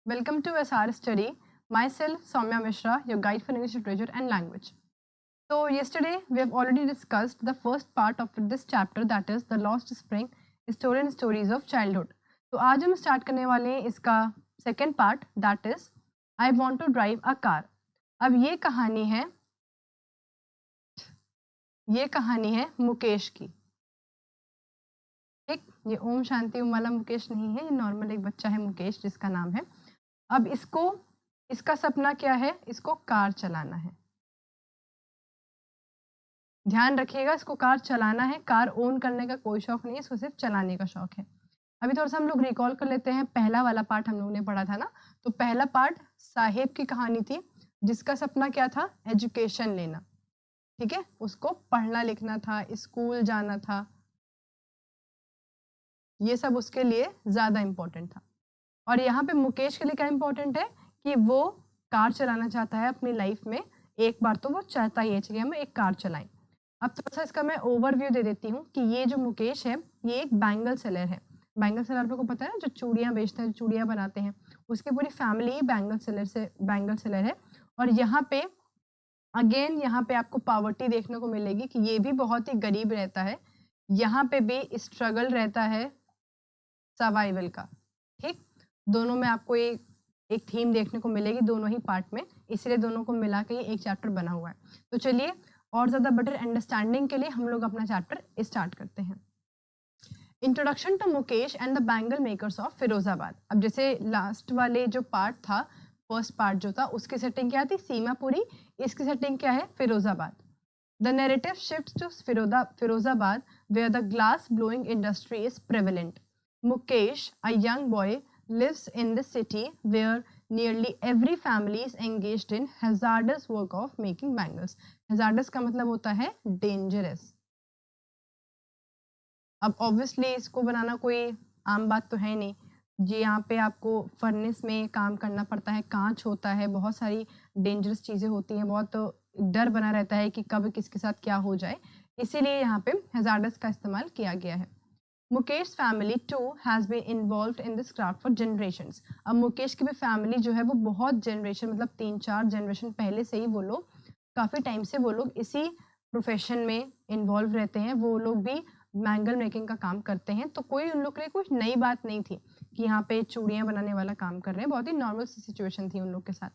Welcome to SR Study. Myself, Soumya Mishra, your guide for English literature and language. So, yesterday we have already discussed the first part of this chapter, that is The Lost Spring, Story and Stories of Childhood. तो आज हम start करने वाले हैं इसका second part, that is I want to drive a car. अब ये कहानी है मुकेश की. ठीक, ये ओम शांति ओम वाला मुकेश नहीं है, ये नॉर्मल एक बच्चा है मुकेश जिसका नाम है. अब इसका सपना क्या है? इसको कार चलाना है. ध्यान रखिएगा, इसको कार चलाना है. कार ओन करने का कोई शौक नहीं है, इसको सिर्फ चलाने का शौक है. अभी थोड़ा सा हम लोग रिकॉल कर लेते हैं. पहला वाला पार्ट हम लोगों ने पढ़ा था ना, तो पहला पार्ट साहेब की कहानी थी जिसका सपना क्या था? एजुकेशन लेना. ठीक है, उसको पढ़ना लिखना था, स्कूल जाना था, ये सब उसके लिए ज्यादा इंपॉर्टेंट था. और यहाँ पे मुकेश के लिए क्या इंपॉर्टेंट है कि वो कार चलाना चाहता है अपनी लाइफ में. एक बार तो वो चाहता ही है कि हम एक कार चलाएं. अब थोड़ा सा इसका मैं ओवरव्यू दे देती हूँ कि ये जो मुकेश है ये एक बैंगल सेलर है. बैंगल सेलर आप लोगों को पता है ना, जो चूड़ियाँ बेचते हैं, चूड़ियाँ बनाते हैं, उसकी पूरी फैमिली ही बैंगल सेलर है. और यहाँ पे अगेन यहाँ पे आपको पावर्टी देखने को मिलेगी कि ये भी बहुत ही गरीब रहता है. यहाँ पे भी स्ट्रगल रहता है सर्वाइवल का. ठीक, दोनों में आपको एक थीम देखने को मिलेगी दोनों ही पार्ट में, इसलिए दोनों को मिला के एक चैप्टर बना हुआ है. तो चलिए और ज़्यादा बेटर अंडरस्टैंडिंग के लिए हम लोग अपना चैप्टर स्टार्ट करते हैं. Introduction to Mukesh and the bangle makers of Firozabad. अब जैसे लास्ट वाले जो पार्ट था, फर्स्ट पार्ट जो था, उसकी सेटिंग क्या थी? सीमापुरी. इसकी सेटिंग क्या है? Firozabad. The narrative shifts to Firozabad where the glass blowing industry is prevalent. Mukesh, a young boy, lives in the city where nearly every family is engaged in hazardous work of making bangles. Hazardous का मतलब होता है dangerous. अब obviously इसको बनाना कोई आम बात तो है नहीं जी. यहाँ पे आपको फर्नेस में काम करना पड़ता है, कांच होता है, बहुत सारी डेंजरस चीज़ें होती हैं, बहुत डर बना रहता है कि कब किसके साथ क्या हो जाए, इसीलिए यहाँ पे hazardous का इस्तेमाल किया गया है. Mukesh family too has been involved in this craft for generations. अब मुकेश की भी फैमिली जो है वो बहुत जनरेशन, मतलब 3-4 जनरेशन पहले से ही वो लोग काफ़ी टाइम से वो लोग इसी प्रोफेशन में इन्वॉल्व रहते हैं. वो लोग भी बैंगल मेकिंग का काम करते हैं. तो कोई उन लोग के लिए कुछ नई बात नहीं थी कि यहाँ पे चूड़ियाँ बनाने वाला काम कर रहे हैं. बहुत ही नॉर्मल सी सिचुएशन थी उन लोग के साथ.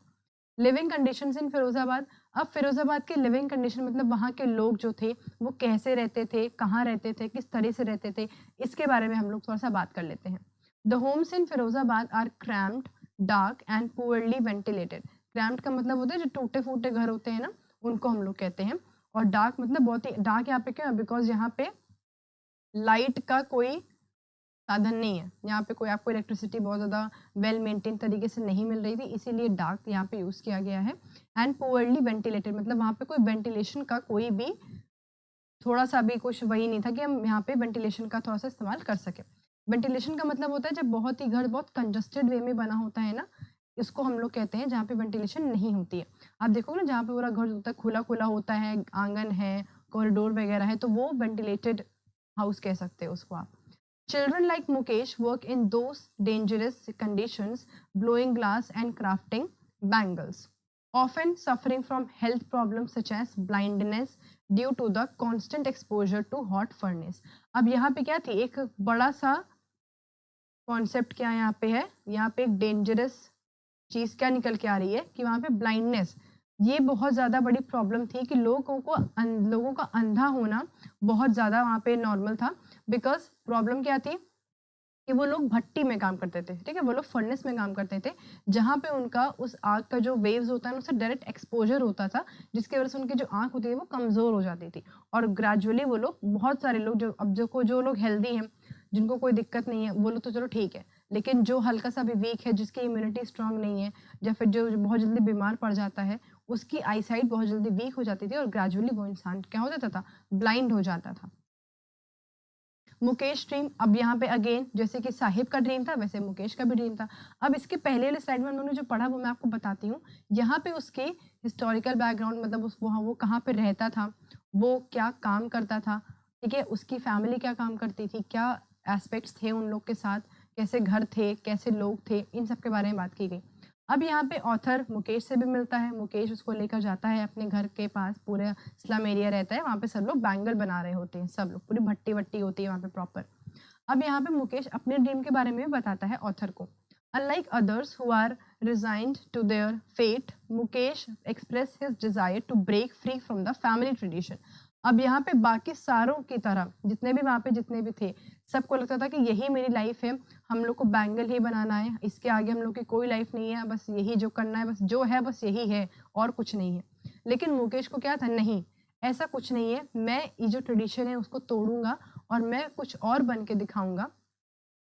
लिविंग कंडीशंस इन फिरोजाबाद. अब फिरोजाबाद के लिविंग कंडीशन मतलब वहाँ के लोग जो थे वो कैसे रहते थे, कहाँ रहते थे, किस तरह से रहते थे, इसके बारे में हम लोग थोड़ा सा बात कर लेते हैं. The homes in Firozabad are cramped, dark and poorly ventilated. Cramped का मतलब होता है जो टूटे फूटे घर होते हैं ना, उनको हम लोग कहते हैं. और डार्क मतलब बहुत ही डार्क यहाँ पे क्यों? बिकॉज यहाँ पे लाइट का कोई साधन नहीं है. यहाँ पे कोई आपको इलेक्ट्रिसिटी बहुत ज़्यादा वेल मेंटेन तरीके से नहीं मिल रही थी, इसीलिए डार्क यहाँ पे यूज़ किया गया है. एंड पुअरली वेंटिलेटेड मतलब वहाँ पे कोई वेंटिलेशन का कोई भी थोड़ा सा भी कुछ वही नहीं था कि हम यहाँ पे वेंटिलेशन का थोड़ा सा इस्तेमाल कर सके. वेंटिलेशन का मतलब होता है जब बहुत ही घर बहुत कंजस्टेड वे में बना होता है ना, इसको हम लोग कहते हैं जहाँ पे वेंटिलेशन नहीं होती है. आप देखोगे ना, जहाँ पे पूरा घर होता है खुला खुला होता है, आंगन है, कॉरिडोर वगैरह है, तो वो वेंटिलेटेड हाउस कह सकते हैं उसको आप. Children like Mukesh work in those dangerous conditions, blowing glass and crafting bangles, often suffering from health problems such as blindness due to the constant exposure to hot furnace. अब यहाँ पे क्या थी? एक बड़ा सा कॉन्सेप्ट क्या यहाँ पे है? यहाँ पे एक डेंजरस चीज़ क्या निकल के आ रही है कि वहाँ पे ब्लाइंडनेस, ये बहुत ज़्यादा बड़ी प्रॉब्लम थी कि लोगों का अंधा होना बहुत ज़्यादा वहाँ पे नॉर्मल था. बिकॉज प्रॉब्लम क्या थी कि वो लोग भट्टी में काम करते थे. ठीक है, वो लोग फर्नेस में काम करते थे जहाँ पे उनका उस आग का जो वेव्स होता है उससे डायरेक्ट एक्सपोजर होता था, जिसकी वजह से उनकी जो आँख होती है वो कमज़ोर हो जाती थी. और ग्रेजुअली वो लोग, बहुत सारे लोग जो लोग हेल्दी हैं, जिनको कोई दिक्कत नहीं है, वो लोग तो चलो ठीक है, लेकिन जो हल्का सा भी वीक है, जिसकी इम्यूनिटी स्ट्रांग नहीं है, या फिर जो बहुत जल्दी बीमार पड़ जाता है, उसकी आई साइट बहुत जल्दी वीक हो जाती थी और ग्रेजुअली वो इंसान क्या हो जाता था? ब्लाइंड हो जाता था. मुकेश ड्रीम. अब यहाँ पे अगेन जैसे कि साहिब का ड्रीम था, वैसे मुकेश का भी ड्रीम था. अब इसके पहले वाले स्लाइड में हम लोगों ने जो पढ़ा वो मैं आपको बताती हूँ. यहाँ पे उसके हिस्टोरिकल बैकग्राउंड, मतलब वो कहाँ पे रहता था, वो क्या काम करता था, ठीक है, उसकी फैमिली क्या काम करती थी, क्या एस्पेक्ट्स थे उन लोग के साथ, कैसे घर थे, कैसे लोग थे, इन सब के बारे में बात की गई। अब यहाँ पे ऑथर मुकेश से भी मिलता है, मुकेश उसको लेकर जाता है अपने घर के पास, पूरे स्लम एरिया रहता है, वहाँ पे सब लोग बैंगल बना रहे होते हैं, सब लोग, पूरी भट्टी-वट्टी होती है वहाँ पे प्रॉपर। अब यहाँ पे मुकेश अपने ड्रीम के बारे में भी बताता है ऑथर को। Unlike others who are resigned to their fate, Mukesh expressed his desire to break free from the family tradition. अब यहाँ पे बाकी सारों की तरह जितने भी वहाँ पे जितने भी थे, सबको लगता था कि यही मेरी लाइफ है, हम लोग को बैंगल ही बनाना है, इसके आगे हम लोग की कोई लाइफ नहीं है, बस यही जो करना है, बस जो है बस यही है और कुछ नहीं है। लेकिन मुकेश को क्या था, नहीं, ऐसा कुछ नहीं है, मैं ये जो ट्रेडिशन है उसको तोड़ूंगा और मैं कुछ और बन के दिखाऊंगा।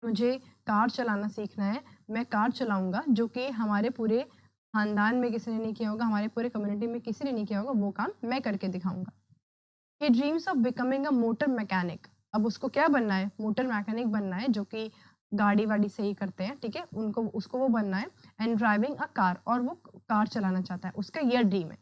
मुझे कार चलाना सीखना है, मैं कार चलाऊँगा, जो कि हमारे पूरे खानदान में किसी ने नहीं किया होगा, हमारे पूरे कम्युनिटी में किसी ने नहीं किया होगा, वो काम मैं करके दिखाऊँगा। He dreams of becoming a motor mechanic. अब उसको क्या बनना है, मोटर मैकेनिक बनना है, जो कि गाड़ी-वाड़ी सही करते हैं, ठीक है? उसको वो बनना है एंड ड्राइविंग अ कार, और वो कार चलाना चाहता है, उसका ये ड्रीम है।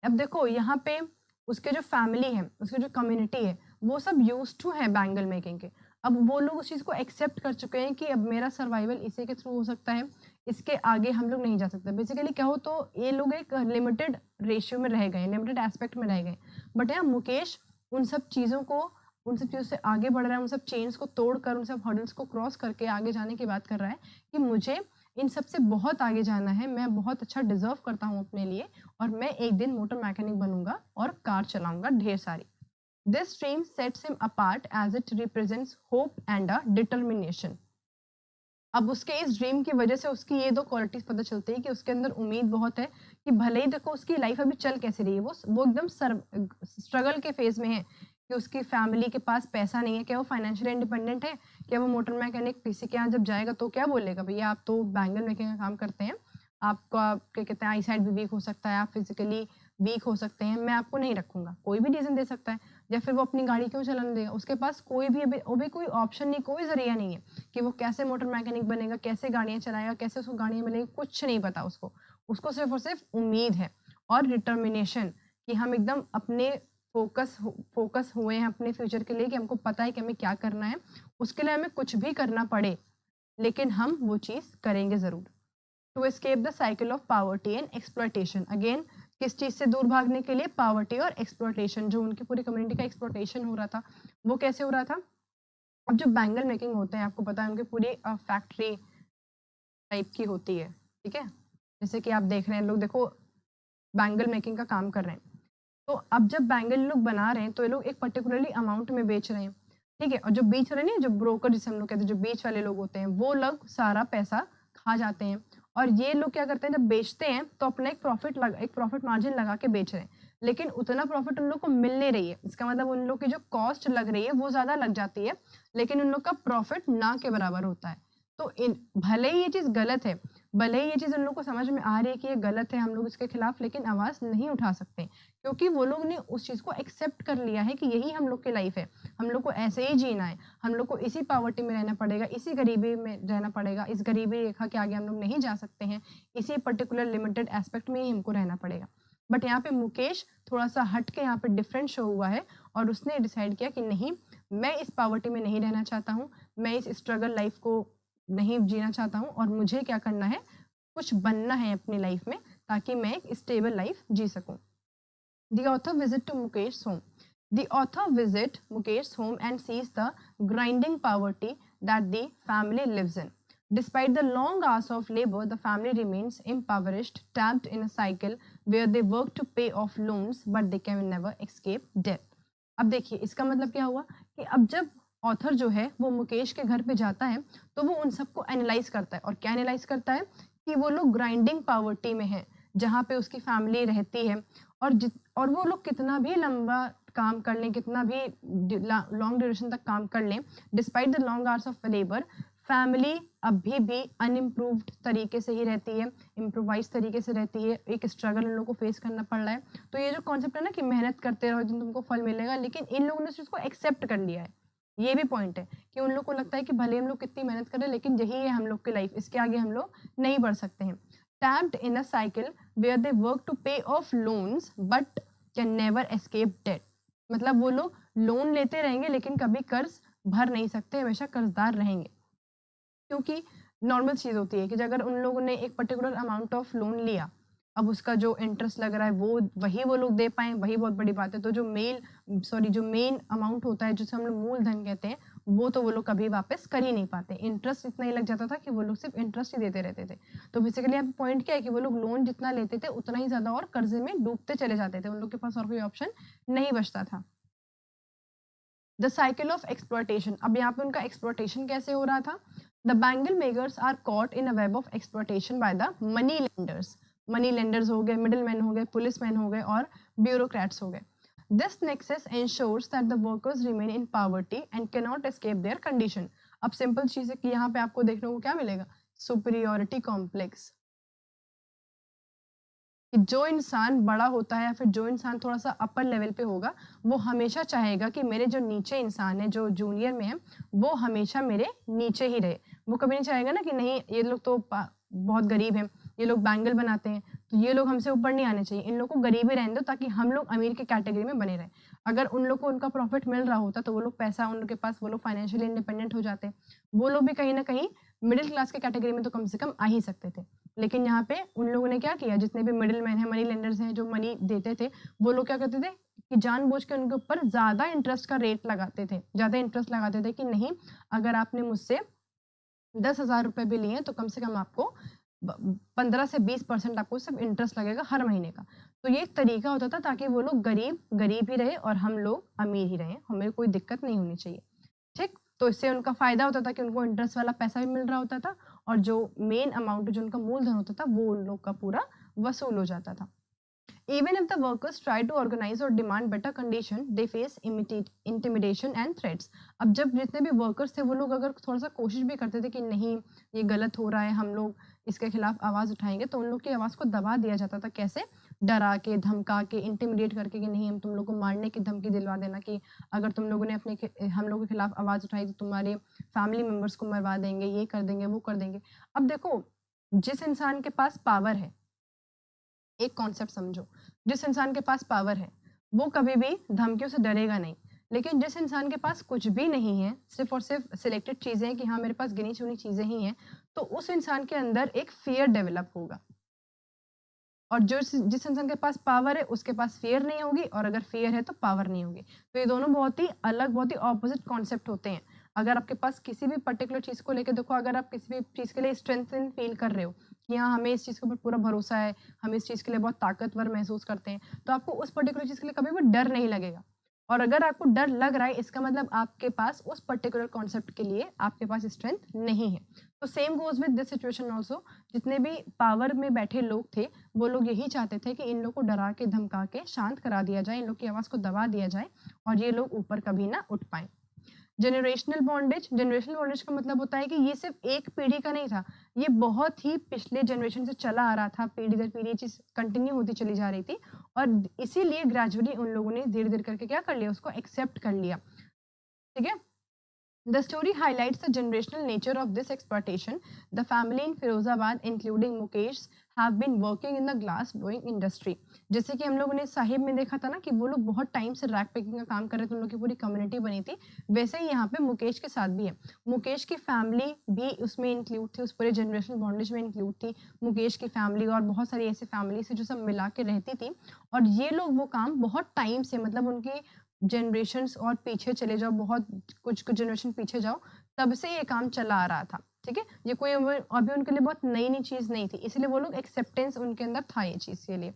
अब देखो यहाँ पे उसके जो फैमिली है, उसकी जो कम्युनिटी है, वो सब यूज्ड टू है बैंगल मेकिंग के। अब वो लोग उस चीज़ को एक्सेप्ट कर चुके हैं कि अब मेरा सर्वाइवल इसी के थ्रू हो सकता है, इसके आगे हम लोग नहीं जा सकते। बेसिकली क्या हो, तो ये लोग एक लिमिटेड रेशियो में रह गए, लिमिटेड एस्पेक्ट में रह गए। बट यहाँ मुकेश उन सब चीज़ों को, उन सब चीज़ों से आगे बढ़ रहा है, उन सब चेन्स को तोड़कर, उन सब हर्डल्स को क्रॉस करके आगे जाने की बात कर रहा है कि मुझे इन सब से बहुत आगे जाना है, मैं बहुत अच्छा डिज़र्व करता हूँ अपने लिए, और मैं एक दिन मोटर मैकेनिक बनूँगा और कार चलाऊँगा ढेर सारी। This dream sets him apart as it represents hope and a determination. अब उसके इस ड्रीम की वजह से उसकी ये 2 क्वालिटीज़ पता चलती है कि उसके अंदर उम्मीद बहुत है, कि भले ही देखो उसकी लाइफ अभी चल कैसे रही है, वो एकदम स्ट्रगल के फेज़ में है, कि उसकी फैमिली के पास पैसा नहीं है, क्या वो फाइनेंशियली इंडिपेंडेंट है? क्या वो मोटर मैकेनिक किसी के यहाँ जब जाएगा तो क्या बोलेगा, भैया आप तो बैंगल मेकिंग का काम करते हैं, आपका क्या कहते हैं, आई साइट भी वीक हो सकता है, आप फिज़िकली वीक हो सकते हैं, मैं आपको नहीं रखूँगा। कोई भी रीज़न दे सकता है, या फिर वो अपनी गाड़ी क्यों चलाने देगा? उसके पास कोई भी अभी कोई ऑप्शन नहीं, कोई ज़रिया नहीं है कि वो कैसे मोटर मैकेनिक बनेगा, कैसे गाड़ियाँ चलाएगा, कैसे उसको गाड़ियाँ मिलेंगी, कुछ नहीं पता उसको। उसको सिर्फ़ और सिर्फ़ उम्मीद है और डिटर्मिनेशन, कि हम एकदम अपने फ़ोकस हुए हैं अपने फ्यूचर के लिए, कि हमको पता है कि हमें क्या करना है। उसके लिए हमें कुछ भी करना पड़े, लेकिन हम वो चीज़ करेंगे ज़रूर। To escape the cycle of poverty and exploitation. Again किस चीज़ से दूर भागने के लिए, पॉवर्टी और एक्सप्लॉयटेशन, जो उनकी पूरी कम्युनिटी का एक्सप्लॉयटेशन हो रहा था, वो कैसे हो रहा था? अब जो बैंगल मेकिंग होते हैं, आपको पता है उनकी पूरी फैक्ट्री टाइप की होती है, ठीक है? जैसे कि आप देख रहे हैं, लोग देखो बैंगल मेकिंग का काम कर रहे हैं। तो अब जब बैंगल लोग बना रहे हैं, तो ये लोग एक पर्टिकुलरली अमाउंट में बेच रहे हैं, ठीक है? और जो बेच रहे हैं, जो ब्रोकर जिसे हम लोग कहते हैं, जो बीच वाले लोग होते हैं, वो लोग सारा पैसा खा जाते हैं। और ये लोग क्या करते हैं, जब बेचते हैं तो अपना एक प्रॉफिट मार्जिन लगा के बेच रहे हैं, लेकिन उतना प्रॉफिट उन लोग को मिल नहीं रही है। इसका मतलब उन लोग की जो कॉस्ट लग रही है वो ज़्यादा लग जाती है, लेकिन उन लोग का प्रॉफिट ना के बराबर होता है। तो भले ही ये चीज़ गलत है, भले ही ये चीज़ उन लोग को समझ में आ रही है कि ये गलत है, हम लोग इसके खिलाफ लेकिन आवाज़ नहीं उठा सकते, क्योंकि वो लोग ने उस चीज़ को एक्सेप्ट कर लिया है कि यही हम लोग की लाइफ है, हम लोग को ऐसे ही जीना है, हम लोग को इसी पॉवर्टी में रहना पड़ेगा, इसी गरीबी में रहना पड़ेगा, इस गरीबी रेखा के आगे हम लोग नहीं जा सकते हैं, इसी पर्टिकुलर लिमिटेड एस्पेक्ट में ही हमको रहना पड़ेगा। बट यहाँ पे मुकेश थोड़ा-सा हट के यहाँ पे डिफरेंट शो हुआ है, और उसने डिसाइड किया कि नहीं, मैं इस पॉवर्टी में नहीं रहना चाहता हूँ, मैं इस स्ट्रगल लाइफ को नहीं जीना चाहता हूँ, और मुझे क्या करना है, कुछ बनना है अपनी लाइफ में, ताकि मैं एक स्टेबल लाइफ जी सकूँ। The author visit to Mukesh's home. The author visit Mukesh's home and sees the grinding poverty that the family lives in. Despite the long hours of labor, the family remains impoverished, trapped in a cycle where they work to pay off loans, but they can never escape debt. अब देखिए इसका मतलब क्या हुआ, कि अब जब author जो है वो मुकेश के घर पे जाता है, तो वो उन सबको एनालाइज करता है, और क्या एनालाइज करता है, कि वो लोग ग्राइंडिंग पावर्टी में है, जहाँ पे उसकी फैमिली रहती है, और वो लोग कितना भी लंबा काम कर लें, कितना भी लॉन्ग ड्यूरेशन तक काम कर लें, despite the long hours of labour, family अभी भी अनइम्प्रूव्ड तरीके से ही रहती है, इम्प्रोवाइज तरीके से रहती है, एक स्ट्रगल इन लोगों को फेस करना पड़ रहा है। तो ये जो कॉन्सेप्ट है ना, कि मेहनत करते रहो, दिन तुमको फल मिलेगा, लेकिन इन लोगों ने इस चीज़ को एक्सेप्ट कर लिया है। ये भी पॉइंट है कि उन लोग को लगता है कि भले हम लोग कितनी मेहनत करें, लेकिन यही है हम लोग की लाइफ, इसके आगे हम लोग नहीं बढ़ सकते हैं। Trapped in a cycle where they work to pay off loans but can never escape debt. मतलब वो लोग लोन लेते रहेंगे, लेकिन कभी कर्ज भर नहीं सकते, हमेशा कर्जदार रहेंगे। क्योंकि नॉर्मल चीज़ होती है कि अगर उन लोगों ने एक पर्टिकुलर अमाउंट ऑफ लोन लिया, अब उसका जो इंटरेस्ट लग रहा है वो लोग दे पाएँ, वही बहुत बड़ी बात है। तो जो मेन अमाउंट होता है, जिसे हम लोग मूलधन कहते हैं, वो लोग कभी वापस कर ही नहीं पाते। इंटरेस्ट इतना ही लग जाता था कि वो लोग सिर्फ़ इंटरेस्ट ही देते रहते थे। तो बेसिकली यहाँ पे पॉइंट क्या है कि वो लोग लोन जितना लेते थे, उतना ही ज़्यादा और कर्ज़े में डूबते चले जाते थे। उन लोग के पास और कोई ऑप्शन नहीं बचता था। द साइकिल ऑफ एक्सप्लॉयटेशन, अब यहाँ पे उनका एक्सप्लॉयटेशन कैसे हो रहा था? The bangle makers are caught in a web of exploitation by the money lenders. Money lenders हो गए, मिडिल मैन हो गए, पुलिसमैन हो गए और ब्यूरोक्रेट्स हो गए। This nexus ensures that the workers remain in poverty and cannot escape their condition। अब सिंपल चीज है कि यहाँ पे आपको देखने को क्या मिलेगा? Superiority complex. कि जो इंसान बड़ा होता है या फिर जो इंसान थोड़ा-सा अपर लेवल पे होगा, वो हमेशा चाहेगा कि मेरे जो नीचे इंसान है, जो जूनियर में है, वो हमेशा मेरे नीचे ही रहे। वो कभी नहीं चाहेगा ना कि नहीं, ये लोग तो बहुत गरीब हैं, ये लोग बैंगल बनाते हैं, तो ये लोग हमसे ऊपर नहीं आने चाहिए, इन लोग को गरीब ही रहने दो ताकि हम लोग अमीर की कैटेगरी में बने रहें। अगर उन लोग को उनका प्रॉफिट मिल रहा होता तो वो लोग पैसा उन लोग के पास, वो लोग फाइनेंशियली इंडिपेंडेंट हो जाते। वो लोग भी कहीं न कहीं मिडल क्लास की कैटेगरी में तो कम से कम आ ही सकते थे। लेकिन यहाँ पे उन लोगों ने क्या किया, जितने भी मिडल मैन हैं, मनी लेंडर्स हैं, जो मनी देते थे, वो लोग क्या करते थे कि जानबूझ के उनके ऊपर ज़्यादा इंटरेस्ट का रेट लगाते थे। ज़्यादा इंटरेस्ट लगाते थे कि नहीं, अगर आपने मुझसे 10,000 रुपए भी लिए तो कम से कम आपको 15 से 20% आपको सिर्फ इंटरेस्ट लगेगा हर महीने का। तो ये एक तरीका होता था ताकि वो लोग गरीब गरीब ही रहे और हम लोग अमीर ही रहें, हमें कोई दिक्कत नहीं होनी चाहिए। ठीक? तो इससे उनका फ़ायदा होता था कि उनको इंटरेस्ट वाला पैसा भी मिल रहा होता था और जो मेन अमाउंट जो उनका मूलधन होता था, वो उन लोग का पूरा वसूल हो जाता था। Even if the workers try to organize or demand better condition, they face intimidation and threats। अब जब जितने भी वर्कर्स थे वो लोग अगर थोड़ा सा कोशिश भी करते थे कि नहीं, ये गलत हो रहा है, हम लोग इसके खिलाफ आवाज़ उठाएंगे, तो उन लोग की आवाज़ को दबा दिया जाता था। कैसे? डरा के, धमका के, इंटिमिडेट करके कि नहीं, हम तुम लोग को मारने की धमकी दिलवा देना कि अगर तुम लोगों ने हम लोगों के खिलाफ आवाज़ उठाई तो तुम्हारे फैमिली मेम्बर्स को मरवा देंगे, ये कर देंगे, वो कर देंगे। अब देखो, जिस इंसान के पास पावर है, एक कॉन्सेप्ट समझो, जिस इंसान के पास पावर है, वो कभी भी धमकियों से डरेगा नहीं। लेकिन जिस इंसान के पास कुछ भी नहीं है, सिर्फ़ और सिर्फ़ सिलेक्टेड चीज़ें हैं कि हाँ, मेरे पास गिनी-चुनी चीज़ें ही हैं, तो उस इंसान के अंदर एक फ़ियर डेवलप होगा। और जिस इंसान के पास पावर है, उसके पास फ़ियर नहीं होगी और अगर फ़ियर है, तो पावर नहीं होगी। तो ये दोनों बहुत ही अलग, बहुत ही ऑपोज़िट कॉन्सेप्ट होते हैं। अगर आपके पास किसी भी पर्टिकुलर चीज़ को लेके देखो, अगर आप किसी भी चीज़ के लिए स्ट्रेंथन फ़ील कर रहे हो कि हाँ, हमें इस चीज़ के ऊपर पूरा भरोसा है, हम इस चीज़ के लिए बहुत ताकतवर महसूस करते हैं, तो आपको उस पर्टिकुलर चीज़ के लिए कभी भी डर नहीं लगेगा। और अगर आपको डर लग रहा है, इसका मतलब आपके पास उस पर्टिकुलर कॉन्सेप्ट के लिए आपके पास स्ट्रेंथ नहीं है। तो same goes with this situation also. जितने भी पावर में बैठे लोग थे, वो लोग यही चाहते थे कि इन लोग को डरा के, धमका के शांत करा दिया जाए, इन लोग की आवाज़ को दबा दिया जाए और ये लोग ऊपर कभी ना उठ पाएँ। जनरेशनल बॉन्डेज का मतलब होता है कि ये सिर्फ़ एक पीढ़ी का नहीं था, ये बहुत ही पिछले जनरेशन से चला आ रहा था, पीढ़ी दर पीढ़ी ये चीज़ कंटिन्यू होती चली जा रही थी और इसीलिए ग्रेजुअली उन लोगों ने धीरे-धीरे करके क्या कर लिया, उसको एक्सेप्ट कर लिया। ठीक है? The story highlights the generational nature of this exploitation. The family in Firozabad, including Mukesh, have been working in the glass blowing industry। जैसे कि हम लोगों ने साहिब में देखा था ना कि वो लोग बहुत टाइम से रैक पैकिंग का काम कर रहे थे, उन लोग की पूरी कम्युनिटी बनी थी, वैसे ही यहाँ पे मुकेश के साथ भी है। मुकेश की फैमिली भी उसमें इंक्लूड थी, उस पूरे जनरेशनल बॉन्डेज में इंक्लूड थी। मुकेश की फैमिली और बहुत सारी ऐसी फैमिली थी जो सब मिला के रहती थी और ये लोग वो काम बहुत टाइम से, मतलब उनकी जनरेशन्स और पीछे चले जाओ, बहुत कुछ जनरेशन पीछे जाओ, तब से ये काम चला आ रहा था। ठीक है? ये कोई अभी उनके लिए बहुत नई-नई चीज़ नहीं थी, इसलिए वो लोग एक्सेप्टेंस उनके अंदर था ये चीज़ के लिए।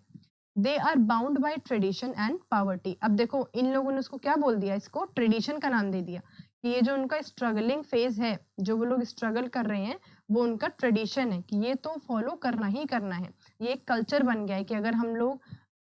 They are bound by tradition and poverty. अब देखो, इन लोगों ने उसको क्या बोल दिया, इसको ट्रेडिशन का नाम दे दिया कि ये जो उनका स्ट्रगलिंग फेज़ है, जो वो लोग स्ट्रगल कर रहे हैं, वो उनका ट्रेडिशन है कि ये तो फॉलो करना ही करना है। ये एक कल्चर बन गया है कि अगर हम लोग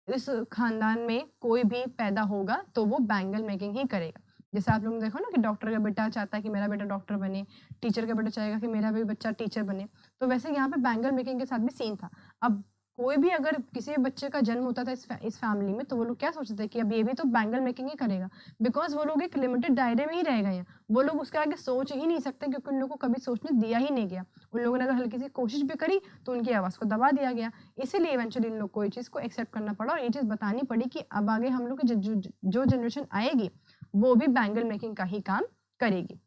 इस खानदान में कोई भी पैदा होगा तो वो बैंगल मेकिंग ही करेगा। जैसे आप लोग ने देखा ना कि डॉक्टर का बेटा चाहता है कि मेरा बेटा डॉक्टर बने, टीचर का बेटा चाहेगा कि मेरा भी बच्चा टीचर बने। तो वैसे यहाँ पे बैंगल मेकिंग के साथ भी सेम था। अब कोई भी अगर किसी भी बच्चे का जन्म होता था इस फैमिली में, तो वो लोग क्या सोचते थे कि अब ये भी तो बैंगल मेकिंग ही करेगा। बिकॉज़ वो लोग एक लिमिटेड दायरे में ही रह गए हैं। वो लोग उसके आगे सोच ही नहीं सकते क्योंकि उन लोगों को कभी सोचने दिया ही नहीं गया। उन लोगों ने अगर हल्की सी कोशिश भी करी तो उनकी आवाज़ को दबा दिया गया। इसीलिए इवेंचुअली इन लोग को ये चीज़ को एक्सेप्ट करना पड़ा और ये चीज़ बतानी पड़ी कि अब आगे हम लोग की जो जनरेशन आएगी, वो भी बैंगल मेकिंग का ही काम करेगी।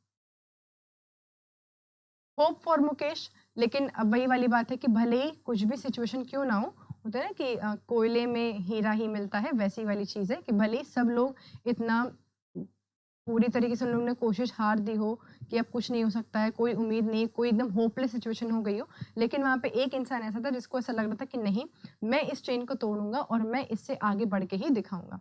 होप फॉर मुकेश, लेकिन अब वही वाली बात है कि भले ही कुछ भी सिचुएशन क्यों ना हो, होता है ना कि कोयले में हीरा ही मिलता है, वैसी वाली चीज़ है कि भले ही सब लोग इतना पूरी तरीके से उन लोगों ने कोशिश हार दी हो कि अब कुछ नहीं हो सकता है, कोई उम्मीद नहीं, कोई एकदम होपलेस सिचुएशन हो गई हो, लेकिन वहाँ पे एक इंसान ऐसा था जिसको ऐसा लग रहा था कि नहीं, मैं इस चेन को तोड़ूँगा और मैं इससे आगे बढ़ के ही दिखाऊँगा।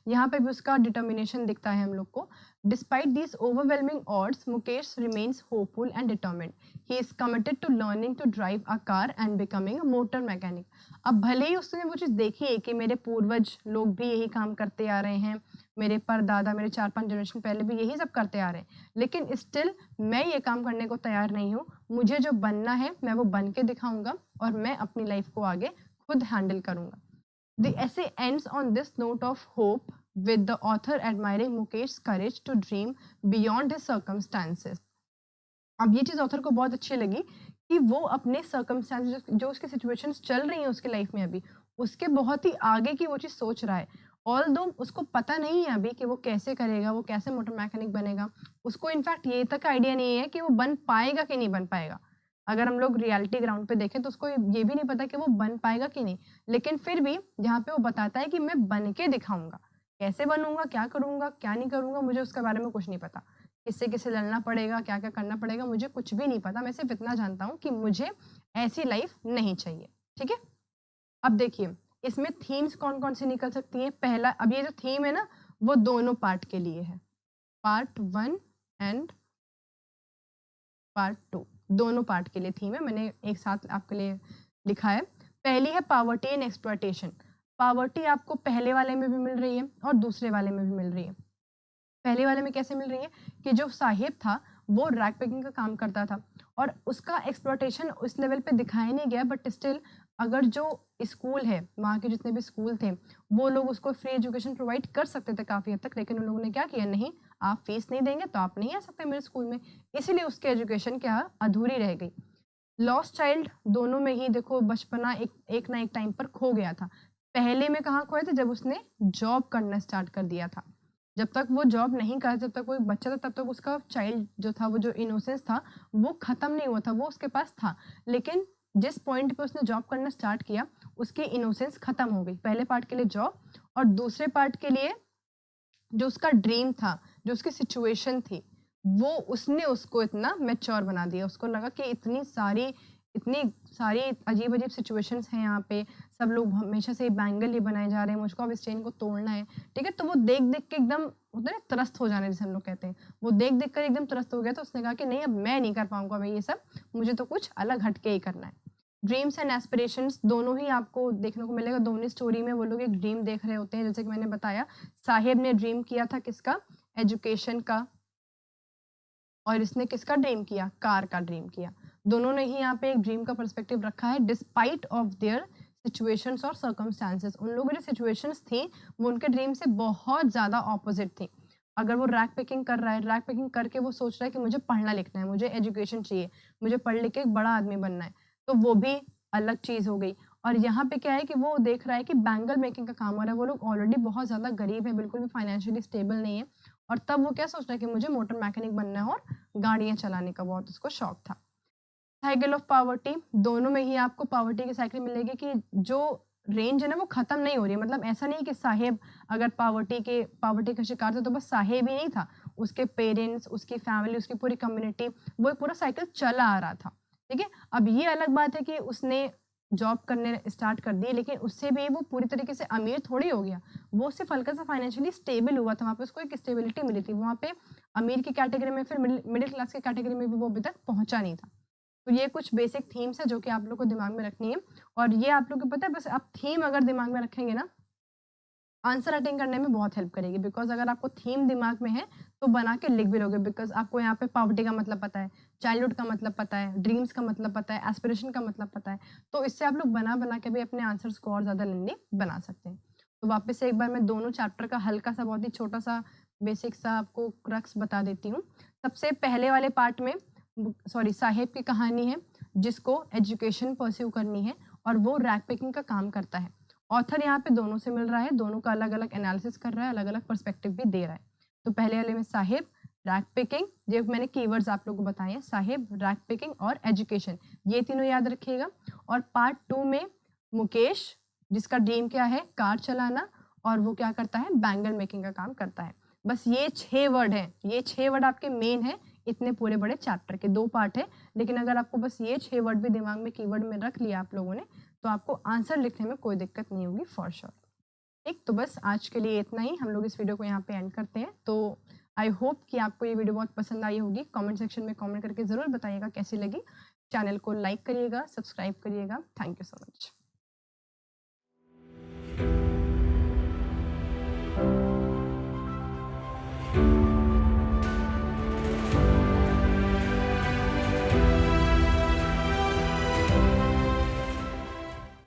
यहाँ पे भी उसका डिटर्मिनेशन दिखता है हम लोग को। Despite these overwhelming odds, Mukesh remains hopeful and determined. He is committed to learning to drive a car and becoming a motor mechanic. अब भले ही उसने वो चीज़ देखी है कि मेरे पूर्वज लोग भी यही काम करते आ रहे हैं, मेरे परदादा, मेरे 4-5 जनरेशन पहले भी यही सब करते आ रहे हैं, लेकिन स्टिल मैं ये काम करने को तैयार नहीं हूँ। मुझे जो बनना है, मैं वो बन के दिखाऊँगा और मैं अपनी लाइफ़ को आगे खुद हैंडल करूँगा। The essay ends on this note of hope, with the author admiring Mukesh's courage to dream beyond his circumstances. अब ये चीज़ ऑथर को बहुत अच्छी लगी कि वो अपने सर्कमस्टेंसेस जो उसकी सिचुएशंस चल रही हैं उसकी लाइफ में अभी, उसके बहुत ही आगे की वो चीज़ सोच रहा है। ऑल्दो उसको पता नहीं है अभी कि वो कैसे करेगा, वो कैसे मोटर मैकेनिक बनेगा। उसको इनफैक्ट ये तक आइडिया नहीं है कि वो बन पाएगा कि नहीं बन पाएगा। अगर हम लोग रियलिटी ग्राउंड पे देखें तो उसको ये भी नहीं पता कि वो बन पाएगा कि नहीं। लेकिन फिर भी यहाँ पे वो बताता है कि मैं बन के दिखाऊँगा। कैसे बनूँगा, क्या करूँगा, क्या नहीं करूँगा, मुझे उसके बारे में कुछ नहीं पता। किससे-किससे लड़ना पड़ेगा, क्या-क्या करना पड़ेगा, मुझे कुछ भी नहीं पता। मैं सिर्फ़ इतना जानता हूँ कि मुझे ऐसी लाइफ़ नहीं चाहिए, ठीक है? अब देखिए, इसमें थीम्स कौन-कौन सी निकल सकती हैं। पहला, अब ये जो थीम है ना, वो दोनों पार्ट के लिए है। पार्ट 1 एंड पार्ट 2, दोनों पार्ट के लिए थीम है। मैंने एक साथ आपके लिए लिखा है। पहली है पॉवर्टी एंड एक्सप्लॉयटेशन। पॉवर्टी आपको पहले वाले में भी मिल रही है और दूसरे वाले में भी मिल रही है। पहले वाले में कैसे मिल रही है कि जो साहिब था वो रैग पिकिंग का काम करता था और उसका एक्सप्लॉयटेशन उस लेवल पे दिखाया नहीं गया, बट स्टिल अगर जो स्कूल है, वहाँ के जितने भी स्कूल थे, वो लोग उसको फ्री एजुकेशन प्रोवाइड कर सकते थे काफ़ी हद तक, लेकिन उन लोगों ने क्या किया, नहीं, आप फीस नहीं देंगे तो आप नहीं आ सकते मेरे स्कूल में। इसीलिए उसकी एजुकेशन क्या अधूरी रह गई। लॉस्ट चाइल्ड दोनों में ही देखो बचपना एक एक ना एक टाइम पर खो गया था। पहले में कहाँ खोया था, जब उसने जॉब करना स्टार्ट कर दिया था। जब तक वो जॉब नहीं करा, जब तक वो एक बच्चा था, तब तक उसका चाइल्ड जो था, वो जो इनोसेंस था, वो खत्म नहीं हुआ था, वो उसके पास था। लेकिन जिस पॉइंट पे उसने जॉब करना स्टार्ट किया, उसकी इनोसेंस खत्म हो गई। पहले पार्ट के लिए जॉब और दूसरे पार्ट के लिए जो उसका ड्रीम था, जो उसकी सिचुएशन थी, वो उसने उसको इतना मैच्योर बना दिया। उसको लगा कि इतनी सारी अजीब-अजीब सिचुएशंस हैं यहाँ पे, सब लोग हमेशा से बैंगल ही बनाए जा रहे हैं, मुझको अब इस चेन को तोड़ना है, ठीक है? तो वो देख-देख के एकदम होता है ना त्रस्त हो जाना जिसे हम लोग कहते हैं, वो देख-देख कर एकदम त्रस्त हो गया, तो उसने कहा कि नहीं, अब मैं नहीं कर पाऊँगा मैं ये सब, मुझे तो कुछ अलग हट के ही करना है। ड्रीम्स एंड एस्पिरेशंस दोनों ही आपको देखने को मिलेगा, दोनों स्टोरी में वो लोग एक ड्रीम देख रहे होते हैं, जैसे कि मैंने बताया, साहिब ने ड्रीम किया था किसका? एजुकेशन का, और इसने किसका ड्रीम किया? कार का ड्रीम किया। दोनों ने ही यहाँ पे एक ड्रीम का पर्सपेक्टिव रखा है, डिस्पाइट ऑफ देयर सिचुएशंस और सर्कमस्टेंसेस। उन लोगों की जो सिचुएशंस थी, वो उनके ड्रीम से बहुत ज़्यादा ऑपोज़िट थी। अगर वो रैग पिकिंग कर रहा है, रैग पिकिंग करके वो सोच रहा है कि मुझे पढ़ना-लिखना है, मुझे एजुकेशन चाहिए, मुझे पढ़-लिख के एक बड़ा आदमी बनना है, तो वो भी अलग चीज़ हो गई। और यहाँ पे क्या है कि वो देख रहा है कि बैंगल मेकिंग का काम हो रहा है, वो लोग ऑलरेडी बहुत ज़्यादा गरीब हैं, बिल्कुल भी फाइनेंशियली स्टेबल नहीं है, और तब वो क्या सोच रहा है कि मुझे मोटर मैकेनिक बनना है और गाड़ियाँ चलाने का बहुत उसको शौक था। साइकिल ऑफ पॉवर्टी, दोनों में ही आपको पॉवर्टी की साइकिल मिलेगी कि जो रेंज है ना वो खत्म नहीं हो रही है। मतलब ऐसा नहीं कि साहिब अगर पॉवर्टी का शिकार था तो बस साहिब ही नहीं था, उसके पेरेंट्स, उसकी फैमिली, उसकी पूरी कम्युनिटी, वो एक पूरा साइकिल चला आ रहा था, ठीक है? अब ये अलग बात है कि उसने जॉब करने स्टार्ट कर दी, लेकिन उससे भी वो पूरी तरीके से अमीर थोड़ी हो गया। वो सिर्फ हल्का सा फाइनेंशियली स्टेबल हुआ था, वहाँ पे उसको एक स्टेबिलिटी मिली थी। वहाँ पे अमीर की कैटेगरी में, फिर मिडिल क्लास की कैटेगरी में भी वो अभी तक पहुँचा नहीं था। तो ये कुछ बेसिक थीम्स है जो कि आप लोग को दिमाग में रखनी है, और ये आप लोग को पता है, बस आप थीम अगर दिमाग में रखेंगे ना, आंसर राइटिंग करने में बहुत हेल्प करेगी। बिकॉज़ अगर आपको थीम दिमाग में है, तो बना के लिख भी लोगे, बिकॉज़ आपको यहाँ पे पॉवर्टी का मतलब पता है, चाइल्डहुड का मतलब पता है, ड्रीम्स का मतलब पता है, एस्पिरेशन का मतलब पता है। तो इससे आप लोग बना-बना के भी अपने आंसर्स को और ज़्यादा लेंदी बना सकते हैं। तो वापस से एक बार मैं दोनों चैप्टर का हल्का-सा, बहुत ही छोटा-सा, बेसिक सा आपको क्रक्स बता देती हूँ। सबसे पहले वाले पार्ट में साहिब की कहानी है, जिसको एजुकेशन परस्यू करनी है और वो रैग पिकिंग का काम करता है। ऑथर यहाँ पे दोनों से मिल रहा है, दोनों का अलग-अलग एनालिसिस कर रहा है, अलग-अलग पर्सपेक्टिव भी दे रहा है। तो पहले वाले में साहिब, रैक पिकिंग, जो मैंने कीवर्ड्स आप लोगों को बताए हैं, साहिब, रैक पिकिंग और एजुकेशन, ये तीनों याद रखिएगा। और पार्ट 2 में मुकेश, जिसका ड्रीम क्या है, कार चलाना, और वो क्या करता है, बैंगल मेकिंग का काम करता है। बस ये 6 वर्ड हैं, ये 6 वर्ड आपके मेन हैं इतने पूरे बड़े चैप्टर के। 2 पार्ट है, लेकिन अगर आपको बस ये 6 वर्ड भी दिमाग में कीवर्ड में रख लिया आप लोगों ने, तो आपको आंसर लिखने में कोई दिक्कत नहीं होगी फॉर श्योर। ठीक, तो बस आज के लिए इतना ही, हम लोग इस वीडियो को यहाँ पे एंड करते हैं। तो आई होप कि आपको ये वीडियो बहुत पसंद आई होगी। कमेंट सेक्शन में कमेंट करके ज़रूर बताइएगा कैसी लगी। चैनल को लाइक करिएगा, सब्सक्राइब करिएगा। Thank you so much.